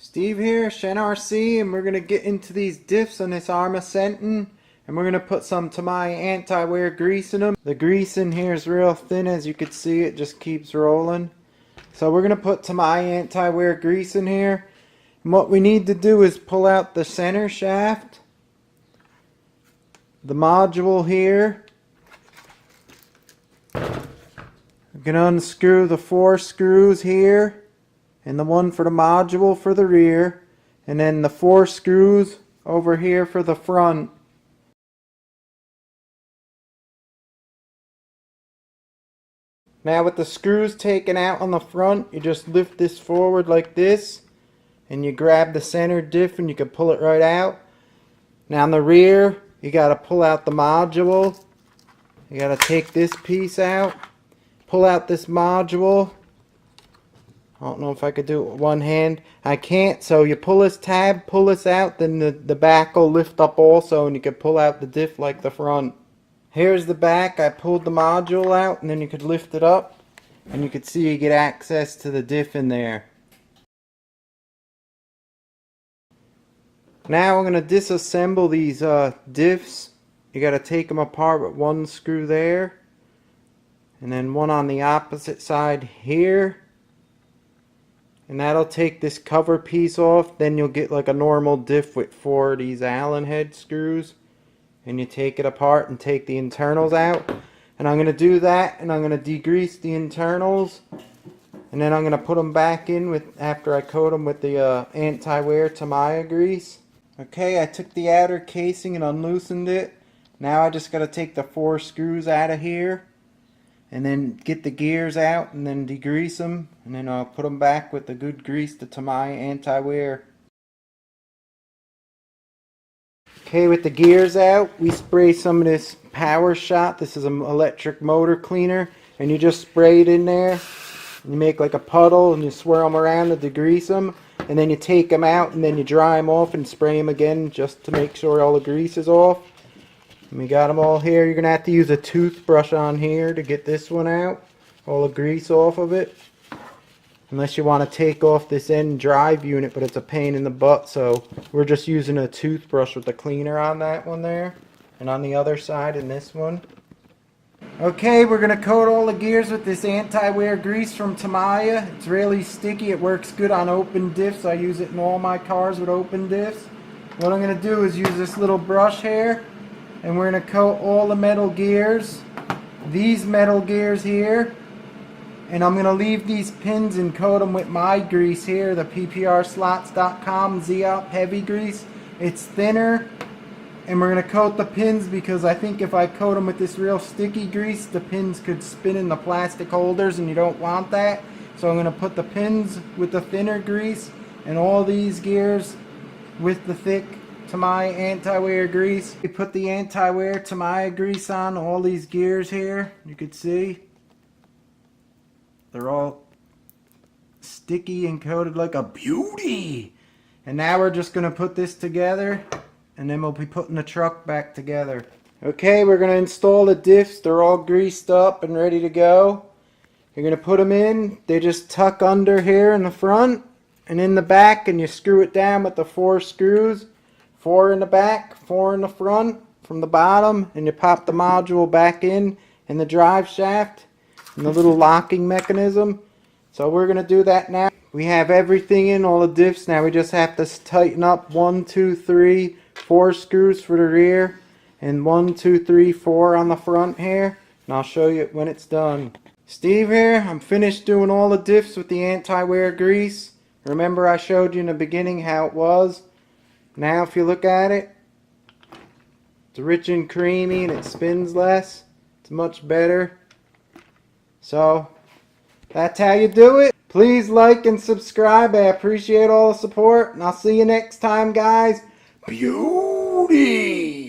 Steve here, Shen RC, and we're going to get into these diffs on this Arrma Senton, and we're going to put some Tamiya anti-wear grease in them. The grease in here is real thin, as you can see, it just keeps rolling. So we're going to put Tamiya anti-wear grease in here, and what we need to do is pull out the center shaft, the module here. We're going to unscrew the 4 screws here, and the one for the module for the rear, and then the 4 screws over here for the front. Now with the screws taken out on the front, you just lift this forward like this, and you grab the center diff and you can pull it right out. Now on the rear, you got to pull out the module. You got to take this piece out, pull out this module. I don't know if I could do it with one hand. I can't, so you pull this tab, pull this out, then the back will lift up also, and you can pull out the diff like the front. Here's the back. I pulled the module out, and then you could lift it up, and you could see you get access to the diff in there. Now I'm going to disassemble these diffs. You got to take them apart with one screw there, and then one on the opposite side here. And that'll take this cover piece off. Then you'll get like a normal diff with 4 of these Allen head screws. And you take it apart and take the internals out. And I'm going to do that, and I'm going to degrease the internals. And then I'm going to put them back in with after I coat them with the anti-wear Tamiya grease. Okay, I took the outer casing and unloosened it. Now I just got to take the 4 screws out of here, and then get the gears out, and then degrease them, and then I'll put them back with the good grease, the Tamiya anti-wear. Okay, with the gears out, we spray some of this Power Shot. This is an electric motor cleaner, and you just spray it in there. You make like a puddle, and you swirl them around to degrease them, and then you take them out, and then you dry them off and spray them again just to make sure all the grease is off. And we got them all here. You're going to have to use a toothbrush on here to get this one out. All the grease off of it. Unless you want to take off this end drive unit, but it's a pain in the butt. So we're just using a toothbrush with the cleaner on that one there. And on the other side in this one. Okay, we're going to coat all the gears with this anti-wear grease from Tamiya. It's really sticky. It works good on open diffs. I use it in all my cars with open diffs. What I'm going to do is use this little brush here. And we're going to coat all the metal gears, these metal gears here, and I'm going to leave these pins and coat them with my grease here, the PPRslots.com Z-Up heavy grease. It's thinner, and we're going to coat the pins because I think if I coat them with this real sticky grease, the pins could spin in the plastic holders, and you don't want that. So I'm going to put the pins with the thinner grease and all these gears with the thick Tamiya anti-wear grease. We put the anti-wear Tamiya grease on all these gears here. You can see they're all sticky and coated like a beauty. And now we're just going to put this together, and then we'll be putting the truck back together. Okay, we're going to install the diffs. They're all greased up and ready to go. You're going to put them in. They just tuck under here in the front and in the back, and you screw it down with the 4 screws. 4 in the back, 4 in the front from the bottom, and you pop the module back in the drive shaft and the little locking mechanism. So we're going to do that now. We have everything in, all the diffs. Now we just have to tighten up 1, 2, 3, 4 screws for the rear, and 1, 2, 3, 4 on the front here. And I'll show you when it's done. Steve here. I'm finished doing all the diffs with the anti-wear grease. Remember I showed you in the beginning how it was. Now if you look at it, it's rich and creamy and it spins less. It's much better. So that's how you do it. Please like and subscribe. I appreciate all the support, and I'll see you next time, guys. Beauty!